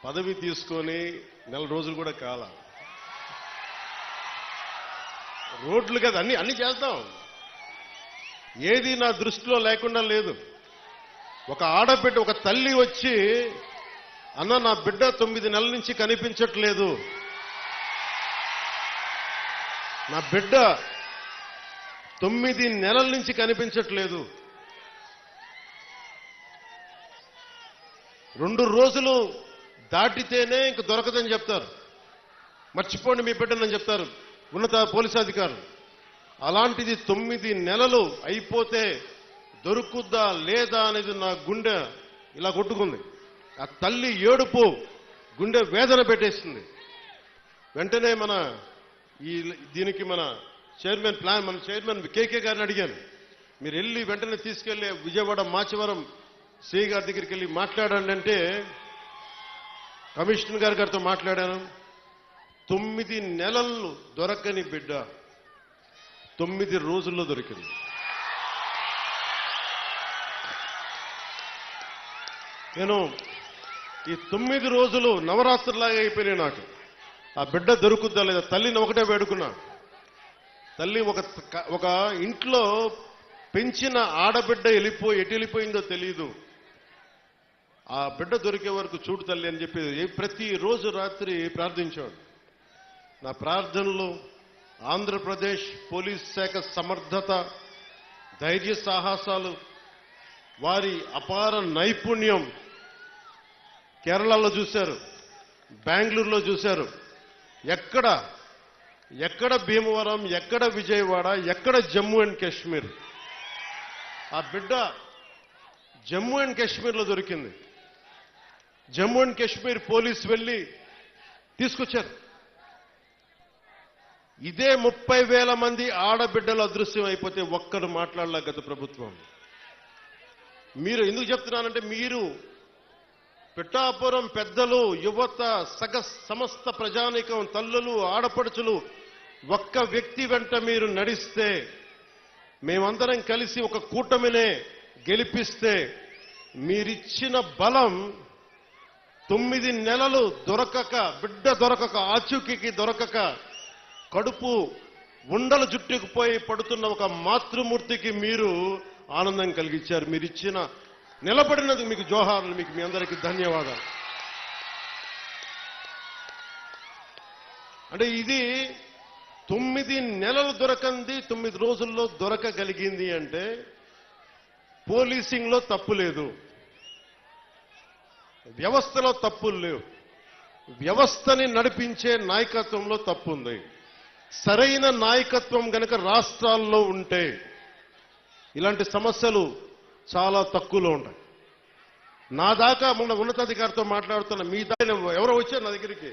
పదవి తీసుకొని నెల రోజులు కూడా కాల. రోడ్లు కదా అన్ని చేద్దాం. ఏది నా దృష్టిలో లేకుండా లేదు. ఒక ఆడబిడ్డ, ఒక తల్లి వచ్చి, అన్న నా బిడ్డ 9 నెలల నుంచి కనిపించట్లేదు, నా బిడ్డ 9 నెలల నుంచి కనిపించట్లేదు, 2 రోజులు దాటితేనే ఇంక దొరకదని చెప్తారు, మర్చిపోండి మీ బిడ్డనని చెప్తారు ఉన్నత పోలీసు అధికారులు. అలాంటిది 9 నెలలు అయిపోతే దొరుకుద్దా లేదా అనేది నా గుండె ఇలా కొట్టుకుంది. ఆ తల్లి ఏడుపు గుండె వేదన పెట్టేస్తుంది. వెంటనే దీనికి మన చైర్మన్ కేకే గారిని అడిగాను, మీరు వెళ్ళి వెంటనే తీసుకెళ్లి విజయవాడ మాచవరం సిఐ గారి దగ్గరికి వెళ్ళి మాట్లాడండి అంటే, కమిషనర్ గారితో మాట్లాడాను. 9 నెలలు దొరకని బిడ్డ 9 రోజుల్లో దొరికింది. నేను ఈ 9 రోజులు నవరాత్రులాగా అయిపోయినాయి నాకు. ఆ బిడ్డ దొరుకుద్దా లేదా తల్లిని ఒకటే వేడుకున్నా. తల్లి ఒక ఇంట్లో పెంచిన ఆడబిడ్డ ఎటు వెళ్ళిపోయిందో తెలియదు. ఆ బిడ్డ దొరికే వరకు చూడు తల్లి అని చెప్పి ప్రతిరోజు రాత్రి ప్రార్థించాడు. నా ప్రార్థనలు ఆంధ్రప్రదేశ్ పోలీస్ శాఖ సమర్థత, ధైర్య సాహసాలు, వారి అపార నైపుణ్యం కేరళలో చూశారు, బెంగళూరులో చూశారు. ఎక్కడ భీమవరం, ఎక్కడ విజయవాడ, ఎక్కడ జమ్మూ అండ్ కాశ్మీర్. ఆ బిడ్డ జమ్మూ అండ్ కాశ్మీర్లో దొరికింది. జమ్మూ అండ్ కాశ్మీర్ పోలీసు వెళ్ళి తీసుకొచ్చారు. ఇదే 30,000 మంది ఆడబిడ్డలు అదృశ్యం అయిపోతే ఒక్కరు మాట్లాడలే గత ప్రభుత్వం. మీరు ఎందుకు చెప్తున్నానంటే, మీరు పిఠాపురం పెద్దలు, యువత, సమస్త ప్రజానీకం, తల్లులు, ఆడపడుచులు ఒక్క వ్యక్తి వెంట మీరు నడిస్తే, మేమందరం కలిసి ఒక కూటమినే గెలిపిస్తే, మీరిచ్చిన బలం 9 నెలలు దొరకక, బిడ్డ దొరకక, ఆచూకీకి దొరకక, కడుపు ఉండలు జుట్టుకుపోయి పడుతున్న ఒక మాతృమూర్తికి మీరు ఆనందం కలిగించారు. మీరు ఇచ్చిన నిలబడినందుకు మీకు జోహార్లు, మీకు మీ అందరికీ ధన్యవాదాలు. అంటే ఇది 9 నెలలు దొరకంది 9 రోజుల్లో దొరకగలిగింది అంటే పోలీసింగ్లో తప్పు లేదు, వ్యవస్థలో తప్పులు లేవు, వ్యవస్థని నడిపించే నాయకత్వంలో తప్పు ఉంది. సరైన నాయకత్వం గనక రాష్ట్రాల్లో ఉంటే ఇలాంటి సమస్యలు చాలా తక్కువలో ఉంటాయి. నా దాకా మొన్న ఉన్నతాధికారితో మాట్లాడుతున్న, మీ దాకా ఎవరో వచ్చారు నా దగ్గరికి,